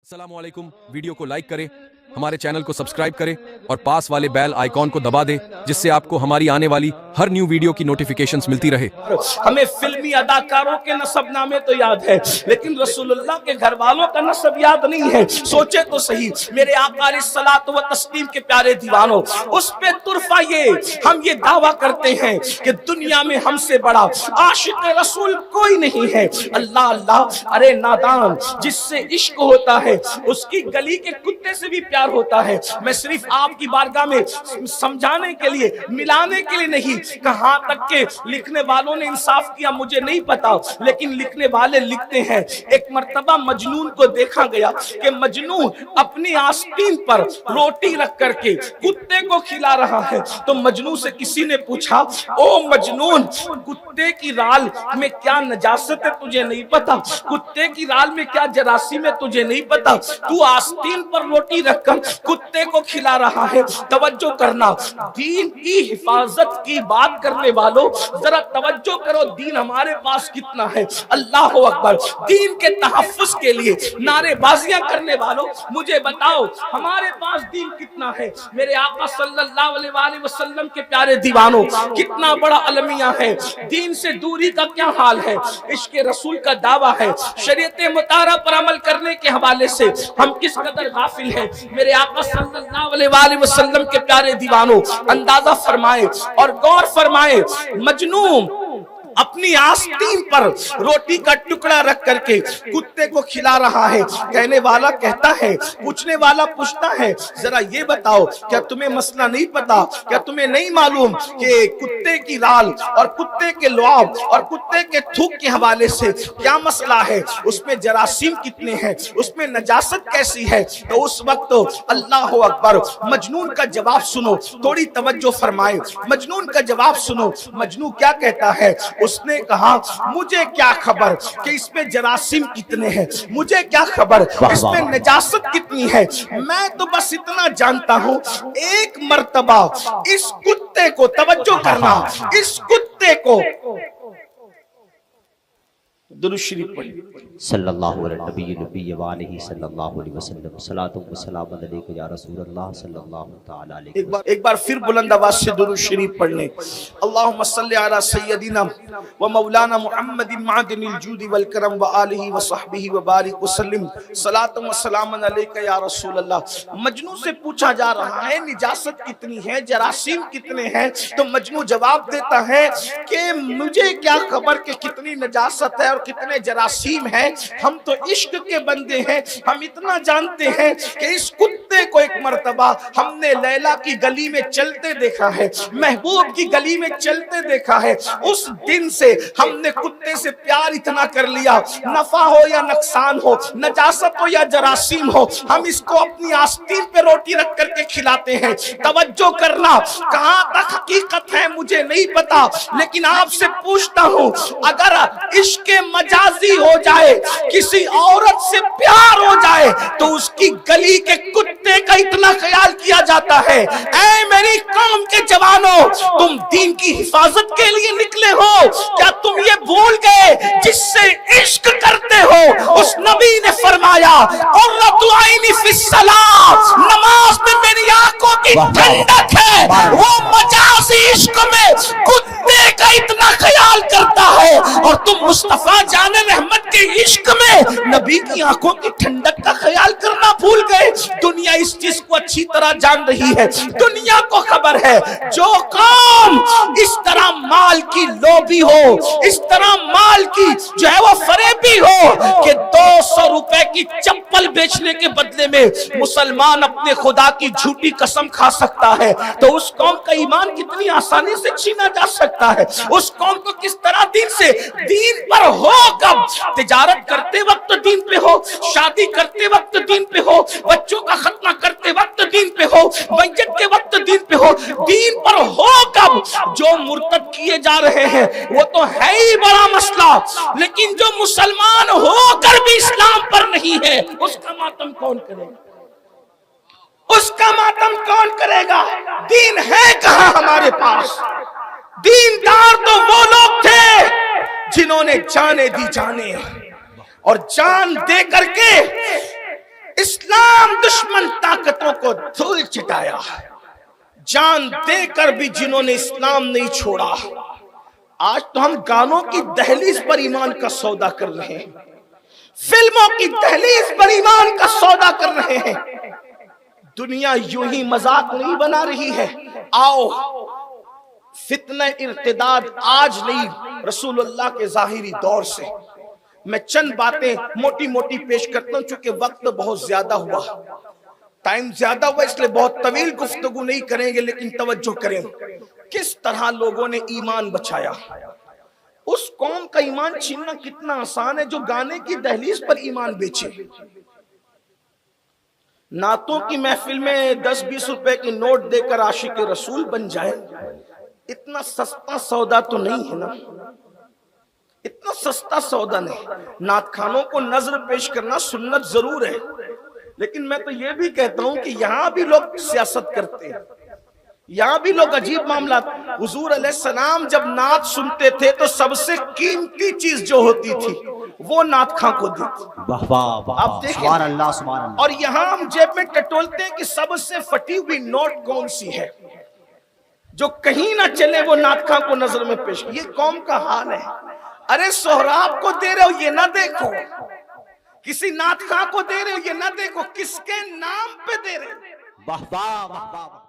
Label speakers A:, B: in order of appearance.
A: अस्सलामु अलैकुम। वीडियो को लाइक करें, हमारे चैनल को सब्सक्राइब करें और पास वाले बेल आइकॉन को दबा दें, जिससे आपको हमारी आने वाली हर न्यू वीडियो की नोटिफिकेशंस मिलती रहे।
B: हमें फिल्मी अदाकारों के नसबनामे तो याद है, लेकिन रसूलुल्लाह के घर वालों का नसब याद नहीं है। सोचे तो सही, मेरे आका अलैहिस्सलातु व तस्लीम के प्यारे दीवानों, उस पे तुरफा हम ये दावा करते हैं कि दुनिया में हमसे बड़ा आशिक रसूल कोई नहीं है। अल्लाह अल्लाह, अरे नादान, जिससे इश्क होता है उसकी गली के कुत्ते से भी प्यार होता है। मैं सिर्फ आपकी बारगाह में समझाने के लिए, मिलाने के लिए नहीं, कहां तक के लिखने वालों ने इंसाफ किया मुझे नहीं पता, लेकिन लिखने वाले लिखते हैं एक मर्तबा मजनून को देखा गया कि मजनून अपनी आस्तीन पर रोटी रख करके कुत्ते को खिला रहा है। तो मजनून से किसी ने पूछा, ओ मजनून, कुत्ते की राल में क्या नजासत है तुझे नहीं पता? कुत्ते की राल में क्या जरासीम है तुझे नहीं पता? तू आस्तीन पर रोटी रखकर कुत्ते को खिला रहा है। तवज्जो करना, दीन की हिफाजत की बात करने वालों, जरा तवज्जो करो, दीन हमारे पास कितना है। अल्लाह अकबर। दीन के तहफ्फुज के लिए नारेबाजियां करने वालों, मुझे बताओ हमारे पास दीन कितना है। मेरे आका सल्लल्लाहु अलैहि वसल्लम के प्यारे दीवानों, कितना बड़ा अलमिया है। दीन से दूरी का क्या हाल है, इश्क रसूल का दावा है। शरीयत मुतारा पर अमल करने के हवाले से हम किस कदर गाफिल हैं। मेरे आका सल्लल्लाहु अलैहि वसल्लम के प्यारे दीवानों, अंदाजा फरमाए और गौर फरमाए, मजनून अपनी आस्तीन पर रोटी का टुकड़ा रख करके कुत्ते को खिला रहा है। कहने वाला कहता है, पूछने वाला पूछता है, जरा ये बताओ, क्या तुम्हें मसला नहीं पता? क्या तुम्हें नहीं मालूम कि कुत्ते की राल और कुत्ते के लुआब और कुत्ते के थूक के हवाले से क्या मसला है? उसमें जरासीम कितने हैं, उसमें नजासत कैसी है? तो उस वक्त तो अल्लाह अकबर, मजनून का जवाब सुनो, थोड़ी तवज्जो फरमाए। मजनून का जवाब सुनो। मजनू क्या कहता है? उसने कहा, मुझे क्या खबर कि इसमें जरासीम कितने हैं, मुझे क्या खबर इसमें नजासत कितनी है। मैं तो बस इतना जानता हूं, एक मर्तबा इस कुत्ते को, तवज्जो करना, इस कुत्ते को दुरूद शरीफ पढ़िए।
C: सल्लल्लाहु अलैहि वसल्लम, सलातु व सलाम अलैका या रसूल अल्लाह सल्लल्लाहु तआला अलैहि।
B: एक बार फिर बुलंद आवाज से दुरूद शरीफ पढ़ लें। अल्लाहुम्मा सल्लि अला सय्यदिना व मौलाना मुहम्मदिन मादिनिल जूदी वल करम व आलिहि व सहबिहि व बारिक वसल्लिम, सलातु व सलाम अलैका या रसूल अल्लाह। मजनू से पूछा जा रहा है, निजासत कितनी है, जरासीम कितने हैं? तो मजनू जवाब देता है कि मुझे क्या खबर कि कितनी नजासत है और कितने जरासीम हैं। हम तो इश्क के बंदे हैं, हम इतना जानते हैं कि इस कुत्ते को एक मर्तबा हमने लैला की गली में चलते देखा है, महबूब की गली में चलते देखा है। उस दिन से हमने कुत्ते से प्यार इतना कर लिया, नफा हो या नुकसान हो, नजासत हो या जरासीम हो, हम इसको अपनी आस्तीन पे रोटी रख करके खिलाते हैं। तवज्जो करना, कहां तक हकीकत है मुझे नहीं पता, लेकिन आपसे पूछता हूं, अगर इश्क मजाजी हो जाए, किसी औरत से प्यार हो जाए, तो उसकी गली के कुत्ते का इतना ख्याल किया जाता है। ऐ मेरी कौम के जवानों, तुम दीन की हिफाजत के लिए निकले हो, क्या तुम ये भूल गए जिससे इश्क करते हो उस नबी ने फरमाया, और रतुआइनी फिस्सलाह, नमाज में मेरी आंखों की ठंडक है। वो मजाजी इश्क में कुत्ते का इतना ख्याल करता है, और तुम मुस्तफा जाने रहमत के इश्क में नबी की आंखों की ठंडक का ख्याल करना भूल गए। दुनिया इस चीज को अच्छी तरह जान रही है, दुनिया को खबर है, जो कौम इस तरह माल की लोभी हो, इस तरह माल की जो है वो फरेबी हो कि 200 रुपए की चप्पल बेचने के बदले में मुसलमान अपने खुदा की झूठी कसम खा सकता है, तो उस कौम का ईमान कितनी आसानी से छीना जा सकता है। उस कौम को किस तरह दीन से, दीन पर हो कब? तिजारत करते वक्त दीन पे हो, शादी करते वक्त दीन पे हो, बच्चों का खतना करते वक्त दीन पे हो, मैयत के वक्त दीन पे हो। दीन पर हो कब? जो मुर्तद किए जा रहे हैं वो तो है ही बड़ा मसला, लेकिन जो मुसलमान होकर भी इस्लाम पर नहीं है, उसका मातम कौन करेगा? उसका मातम कौन करेगा? दीन है कहां हमारे पास? दीनदार तो वो लोग थे जिन्होंने जाने दी जाने, और जान दे करके دشمن طاقتوں کو دھول چٹایا، جان دے کر بھی جنہوں نے اسلام نہیں چھوڑا۔ آج تو ہم گانوں کی دہلیز پر ایمان کا سودا کر رہے ہیں، فلموں کی دہلیز پر ایمان کا سودا کر رہے ہیں۔ دنیا یوں ہی مذاق نہیں بنا رہی ہے۔ آؤ فتنہ ارتداد آج نہیں، رسول اللہ کے ظاہری دور سے۔ میں چند باتیں موٹی موٹی پیش کرتا ہوں چونکہ وقت بہت زیادہ ہوا، ٹائم زیادہ ہوا، اس لئے بہت طویل گفتگو نہیں کریں گے، لیکن توجہ کریں کس طرح لوگوں نے ایمان بچایا۔ اس قوم کا ایمان چھیننا کتنا آسان ہے جو گانے کی دہلیز پر ایمان بیچے۔ نعتوں کی محفل میں 10-20 روپے کے نوٹ دے کر عاشق رسول بن جائے، اتنا سستا سودا تو نہیں ہے نا، اتنا سستا سودا نہیں۔ نعت خانوں کو نظر پیش کرنا سنت ضرور ہے، لیکن میں تو یہ بھی کہتا ہوں کہ یہاں بھی لوگ سیاست کرتے ہیں، یہاں بھی لوگ عجیب معاملات۔ حضور علیہ السلام جب نعت سنتے تھے تو سب سے قیمتی چیز جو ہوتی تھی وہ نعت خاں کو دی تھی۔ آپ دیکھیں،
C: سبحان اللہ سبحان اللہ۔
B: اور یہاں ہم جیب میں ٹٹولتے ہیں کہ سب سے پھٹی ہوئی نوٹ کون سی ہے جو کہیں نہ چلے، وہ نعت خاں کو نظر میں پیش۔ یہ قوم کا حال ہے۔ ارے سہراب کو دے رہے ہو یہ نہ دیکھو، کسی نعت خاں کو دے رہے ہو یہ نہ دیکھو، کس کے نام پہ دے رہے ہو۔
C: واہ واہ واہ واہ۔